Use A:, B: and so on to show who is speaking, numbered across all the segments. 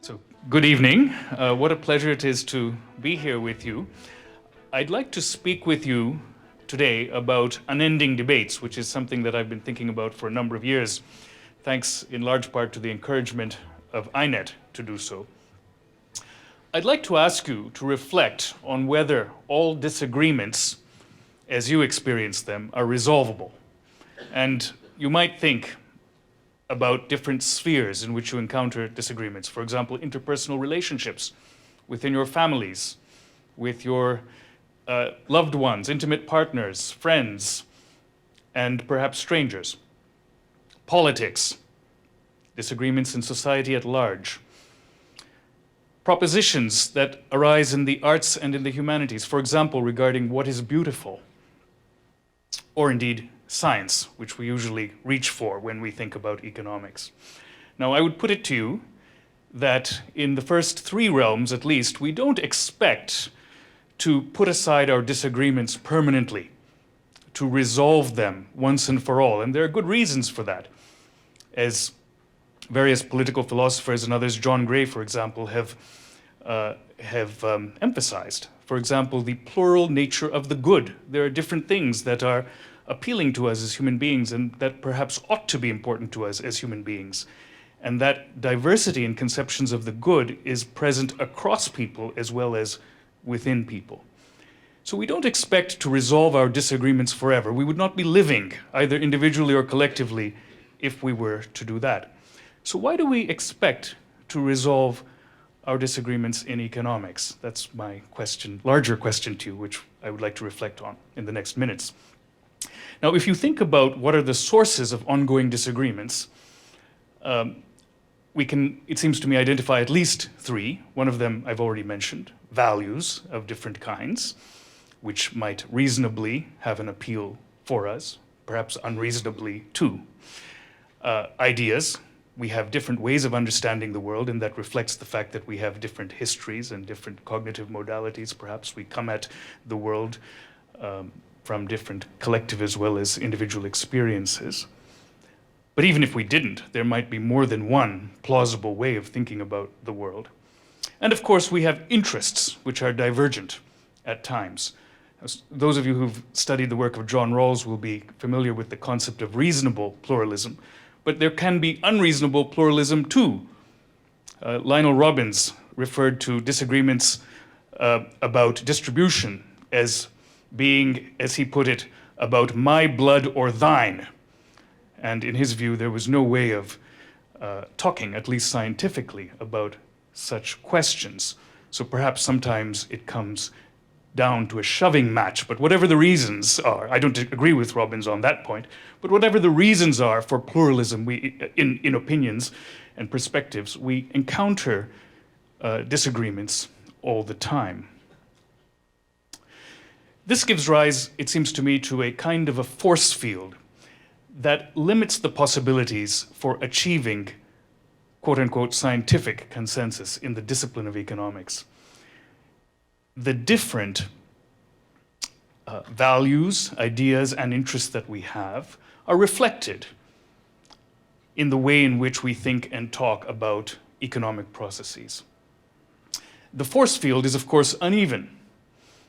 A: So, good evening. What a pleasure it is to be here with you. I'd like to speak with you today about unending debates, which is something that I've been thinking about for a number of years, thanks in large part to the encouragement of INET to do so. I'd like to ask you to reflect on whether all disagreements, as you experience them, are resolvable. And you might think about different spheres in which you encounter disagreements. For example, interpersonal relationships within your families, with your loved ones, intimate partners, friends, and perhaps strangers. Politics, disagreements in society at large. Propositions that arise in the arts and in the humanities, for example, regarding what is beautiful, or indeed science, which we usually reach for when we think about economics. Now, I would put it to you that in the first three realms, at least, we don't expect to put aside our disagreements permanently, to resolve them once and for all. And there are good reasons for that. As various political philosophers and others, John Gray, for example, have emphasized. For example, the plural nature of the good. There are different things that are appealing to us as human beings and that perhaps ought to be important to us as human beings. And that diversity in conceptions of the good is present across people as well as within people. So we don't expect to resolve our disagreements forever. We would not be living, either individually or collectively, if we were to do that. So why do we expect to resolve our disagreements in economics? That's my question, larger question to you, which I would like to reflect on in the next minutes. Now, if you think about what are the sources of ongoing disagreements, we can, it seems to me, identify at least three. One of them I've already mentioned, values of different kinds, which might reasonably have an appeal for us, perhaps unreasonably too. Ideas. We have different ways of understanding the world, and that reflects the fact that we have different histories and different cognitive modalities. Perhaps we come at the world from different collective as well as individual experiences. But even if we didn't, there might be more than one plausible way of thinking about the world. And of course, we have interests which are divergent at times. Those of you who've studied the work of John Rawls will be familiar with the concept of reasonable pluralism, but there can be unreasonable pluralism too. Lionel Robbins referred to disagreements about distribution as being, as he put it, about my blood or thine. And in his view, there was no way of talking, at least scientifically, about such questions. So perhaps sometimes it comes down to a shoving match, but whatever the reasons are, I don't agree with Robbins on that point, but whatever the reasons are for pluralism in opinions and perspectives, we encounter disagreements all the time. This gives rise, it seems to me, to a kind of a force field that limits the possibilities for achieving quote-unquote scientific consensus in the discipline of economics. The different values, ideas, and interests that we have are reflected in the way in which we think and talk about economic processes. The force field is, of course, uneven.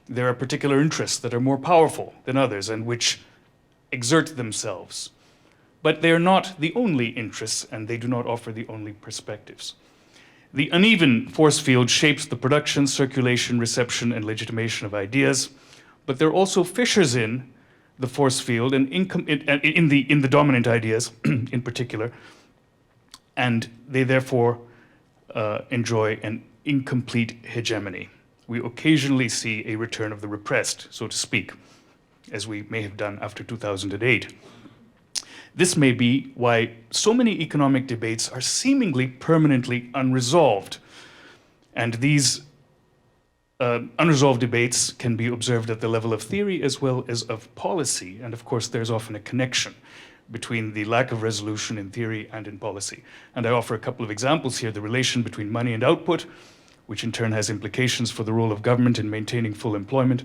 A: There are particular interests that are more powerful than others and which exert themselves. But they are not the only interests, and they do not offer the only perspectives. The uneven force field shapes the production, circulation, reception, and legitimation of ideas, but there are also fissures in the force field and in the dominant ideas in particular, and they therefore enjoy an incomplete hegemony. We occasionally see a return of the repressed, so to speak, as we may have done after 2008. This may be why so many economic debates are seemingly permanently unresolved. And these unresolved debates can be observed at the level of theory as well as of policy. And of course, there's often a connection between the lack of resolution in theory and in policy. And I offer a couple of examples here: the relation between money and output, which in turn has implications for the role of government in maintaining full employment,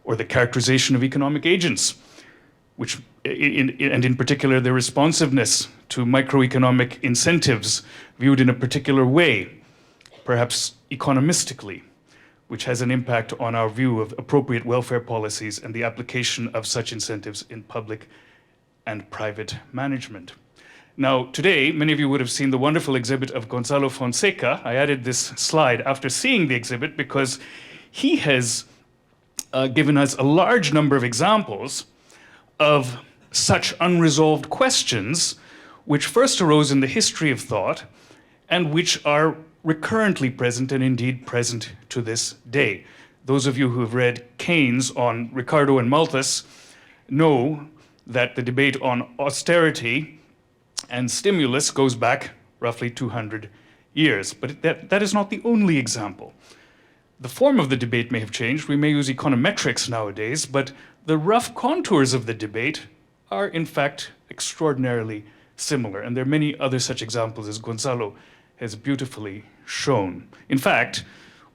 A: or the characterization of economic agents, which, and in particular, their responsiveness to microeconomic incentives viewed in a particular way, perhaps economistically, which has an impact on our view of appropriate welfare policies and the application of such incentives in public and private management. Now, today, many of you would have seen the wonderful exhibit of Gonzalo Fonseca. I added this slide after seeing the exhibit because he has given us a large number of examples of such unresolved questions which first arose in the history of thought and which are recurrently present and indeed present to this day. Those of you who have read Keynes on Ricardo and Malthus know that the debate on austerity and stimulus goes back roughly 200 years. But that is not the only example. The form of the debate may have changed. We may use econometrics nowadays, but the rough contours of the debate are in fact extraordinarily similar. And there are many other such examples, as Gonzalo has beautifully shown. In fact,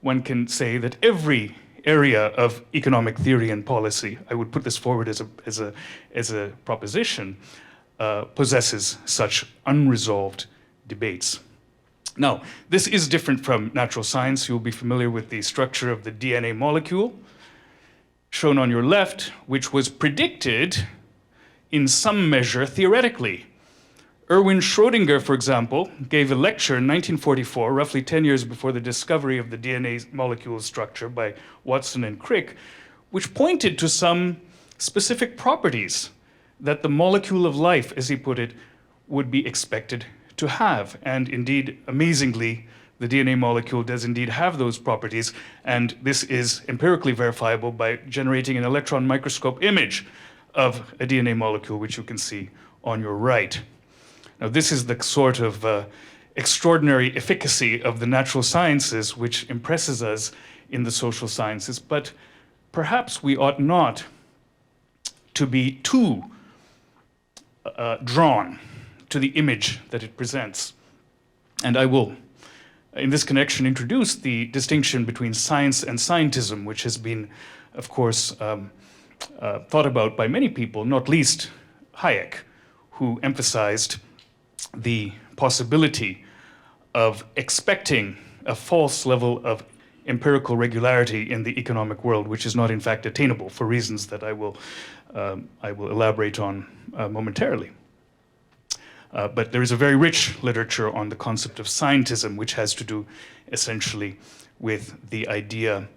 A: one can say that every area of economic theory and policy, I would put this forward as a proposition, possesses such unresolved debates. Now, this is different from natural science. You'll be familiar with the structure of the DNA molecule, shown on your left, which was predicted in some measure theoretically. Erwin Schrödinger, for example, gave a lecture in 1944, roughly 10 years before the discovery of the DNA molecule structure by Watson and Crick, which pointed to some specific properties that the molecule of life, as he put it, would be expected to have. And indeed, amazingly, the DNA molecule does indeed have those properties, and this is empirically verifiable by generating an electron microscope image of a DNA molecule, which you can see on your right. Now, this is the sort of extraordinary efficacy of the natural sciences which impresses us in the social sciences, but perhaps we ought not to be too drawn to the image that it presents. And I will, in this connection, introduce the distinction between science and scientism, which has been, of course, thought about by many people, not least Hayek, who emphasized the possibility of expecting a false level of empirical regularity in the economic world, which is not in fact attainable for reasons that I will elaborate on momentarily. But there is a very rich literature on the concept of scientism, which has to do essentially with the idea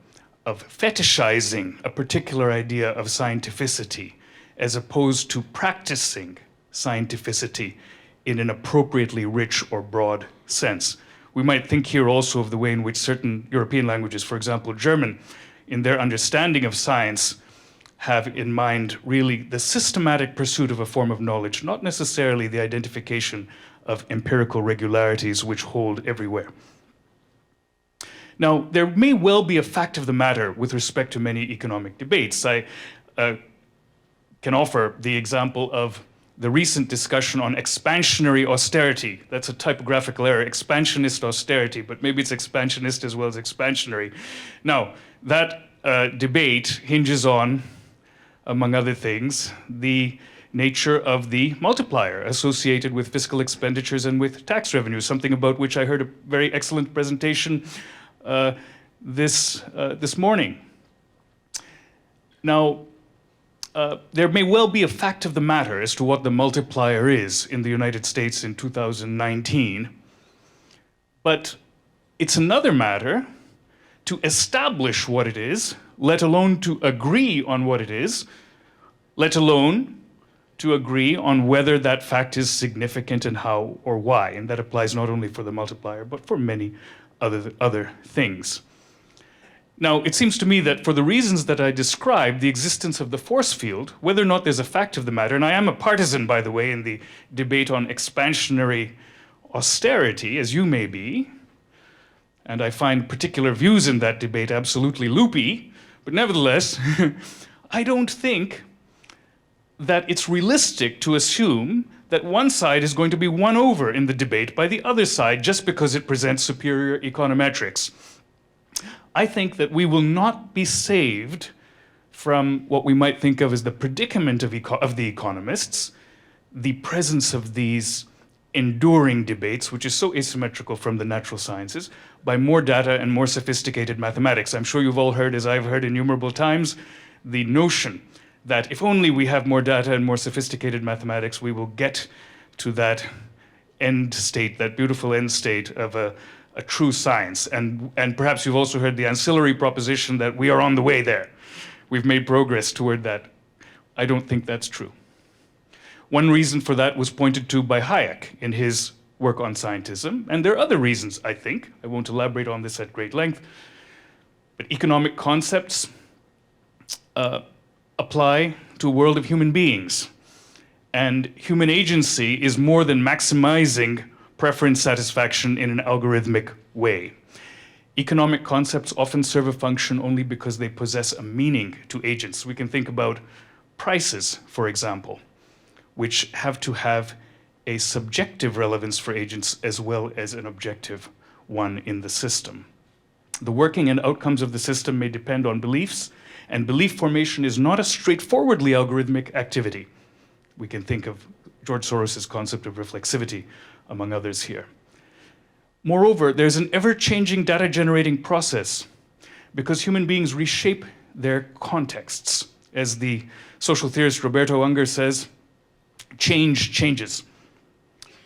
A: of fetishizing a particular idea of scientificity as opposed to practicing scientificity in an appropriately rich or broad sense. We might think here also of the way in which certain European languages, for example, German, in their understanding of science, have in mind really the systematic pursuit of a form of knowledge, not necessarily the identification of empirical regularities which hold everywhere. Now, there may well be a fact of the matter with respect to many economic debates. I can offer the example of the recent discussion on expansionary austerity. That's a typographical error, expansionist austerity, but maybe it's expansionist as well as expansionary. Now, that debate hinges on, among other things, the nature of the multiplier associated with fiscal expenditures and with tax revenue, something about which I heard a very excellent presentation this morning. Now, there may well be a fact of the matter as to what the multiplier is in the United States in 2019, but it's another matter to establish what it is, let alone to agree on what it is, let alone to agree on whether that fact is significant and how or why. And that applies not only for the multiplier, but for many other things. Now, it seems to me that for the reasons that I described, the existence of the force field, whether or not there's a fact of the matter, and I am a partisan, by the way, in the debate on expansionary austerity, as you may be, and I find particular views in that debate absolutely loopy, but nevertheless, I don't think that it's realistic to assume that one side is going to be won over in the debate by the other side just because it presents superior econometrics. I think that we will not be saved from what we might think of as the predicament of the economists, the presence of these enduring debates, which is so asymmetrical from the natural sciences, by more data and more sophisticated mathematics. I'm sure you've all heard, as I've heard innumerable times, the notion that if only we have more data and more sophisticated mathematics, we will get to that end state, that beautiful end state of a true science. And perhaps you've also heard the ancillary proposition that we are on the way there. We've made progress toward that. I don't think that's true. One reason for that was pointed to by Hayek in his work on scientism, and there are other reasons, I think. I won't elaborate on this at great length, but economic concepts apply to a world of human beings, and human agency is more than maximizing preference satisfaction in an algorithmic way. Economic concepts often serve a function only because they possess a meaning to agents. We can think about prices, for example, which have to have a subjective relevance for agents as well as an objective one in the system. The working and outcomes of the system may depend on beliefs, and belief formation is not a straightforwardly algorithmic activity. We can think of George Soros's concept of reflexivity, among others here. Moreover, there's an ever-changing data-generating process because human beings reshape their contexts. As the social theorist Roberto Unger says, change changes.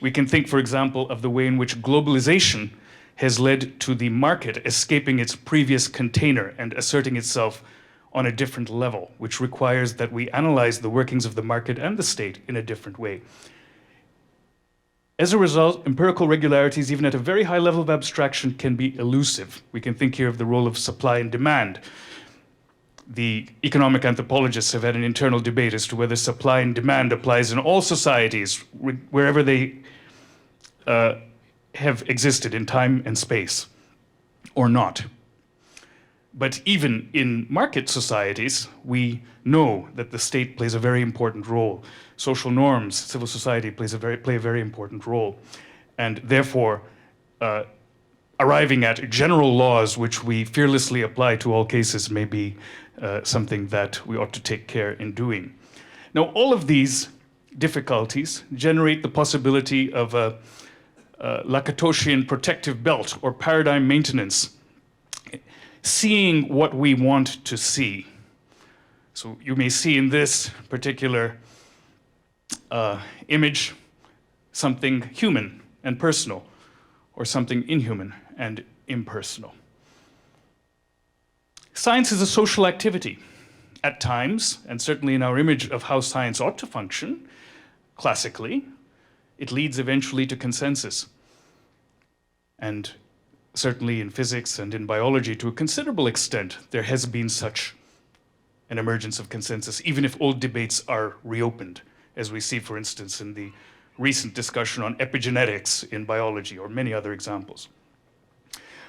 A: We can think, for example, of the way in which globalization has led to the market escaping its previous container and asserting itself on a different level, which requires that we analyze the workings of the market and the state in a different way. As a result, empirical regularities, even at a very high level of abstraction, can be elusive. We can think here of the role of supply and demand. The economic anthropologists have had an internal debate as to whether supply and demand applies in all societies, wherever they have existed in time and space, or not. But even in market societies, we know that the state plays a very important role. Social norms, civil society play a very important role. And therefore, arriving at general laws which we fearlessly apply to all cases may be something that we ought to take care in doing. Now, all of these difficulties generate the possibility of a Lakatoshian protective belt or paradigm maintenance, seeing what we want to see. So you may see in this particular image something human and personal, or something inhuman and impersonal. Science is a social activity. At times, and certainly in our image of how science ought to function, classically, it leads eventually to consensus. And certainly in physics and in biology, to a considerable extent, there has been such an emergence of consensus, even if old debates are reopened, as we see, for instance, in the recent discussion on epigenetics in biology, or many other examples.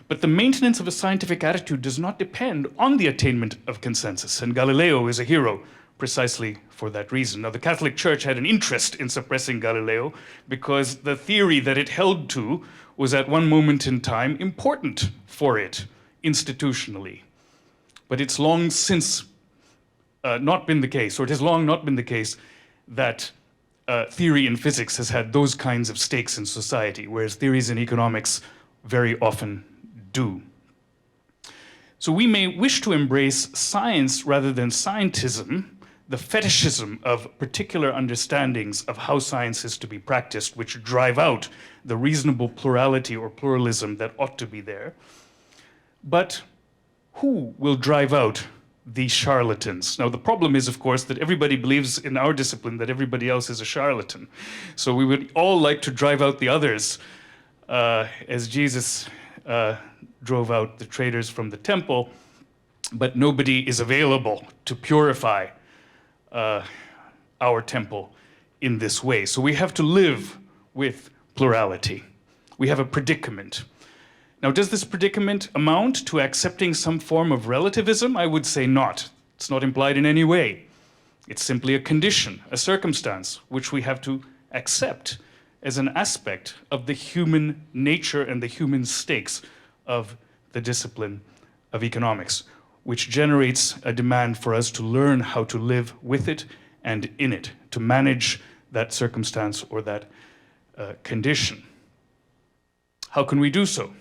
A: But the maintenance of a scientific attitude does not depend on the attainment of consensus, and Galileo is a hero precisely for that reason. Now, the Catholic Church had an interest in suppressing Galileo because the theory that it held to was at one moment in time important for it institutionally. But it's long since not been the case, or it has long not been the case, that theory in physics has had those kinds of stakes in society, whereas theories in economics very often do. So we may wish to embrace science rather than scientism, the fetishism of particular understandings of how science is to be practiced, which drive out the reasonable plurality or pluralism that ought to be there. But who will drive out the charlatans? Now, the problem is, of course, that everybody believes in our discipline that everybody else is a charlatan. So we would all like to drive out the others, as Jesus drove out the traders from the temple, but nobody is available to purify our temple in this way. So we have to live with plurality. We have a predicament. Now, does this predicament amount to accepting some form of relativism? I would say not. It's not implied in any way. It's simply a condition, a circumstance, which we have to accept as an aspect of the human nature and the human stakes of the discipline of economics, which generates a demand for us to learn how to live with it and in it, to manage that circumstance or that condition. How can we do so?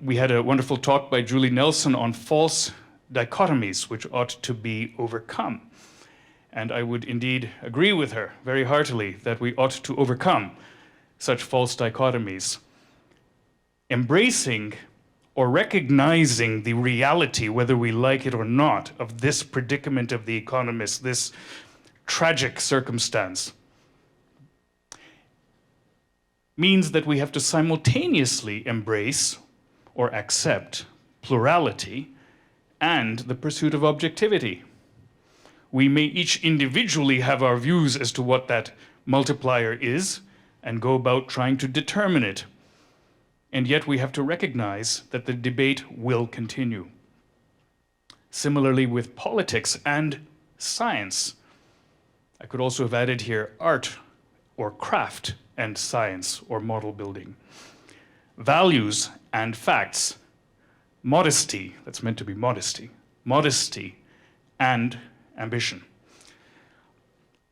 A: We had a wonderful talk by Julie Nelson on false dichotomies, which ought to be overcome. And I would indeed agree with her very heartily that we ought to overcome such false dichotomies. Embracing or recognizing the reality, whether we like it or not, of this predicament of the economists, this tragic circumstance, means that we have to simultaneously embrace or accept plurality and the pursuit of objectivity. We may each individually have our views as to what that multiplier is and go about trying to determine it. And yet we have to recognize that the debate will continue. Similarly with politics and science. I could also have added here art or craft and science or model building. Values and facts. Modesty, that's meant to be modesty. Modesty and ambition.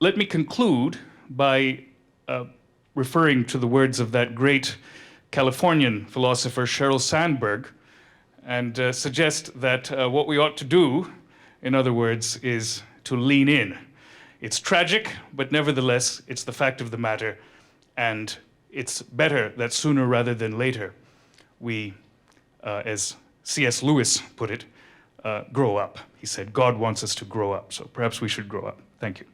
A: Let me conclude by referring to the words of that great Californian philosopher Sheryl Sandberg and suggest that what we ought to do, in other words, is to lean in. It's tragic, but nevertheless, it's the fact of the matter, and it's better that sooner rather than later we, as C.S. Lewis put it, grow up. He said, God wants us to grow up, so perhaps we should grow up. Thank you.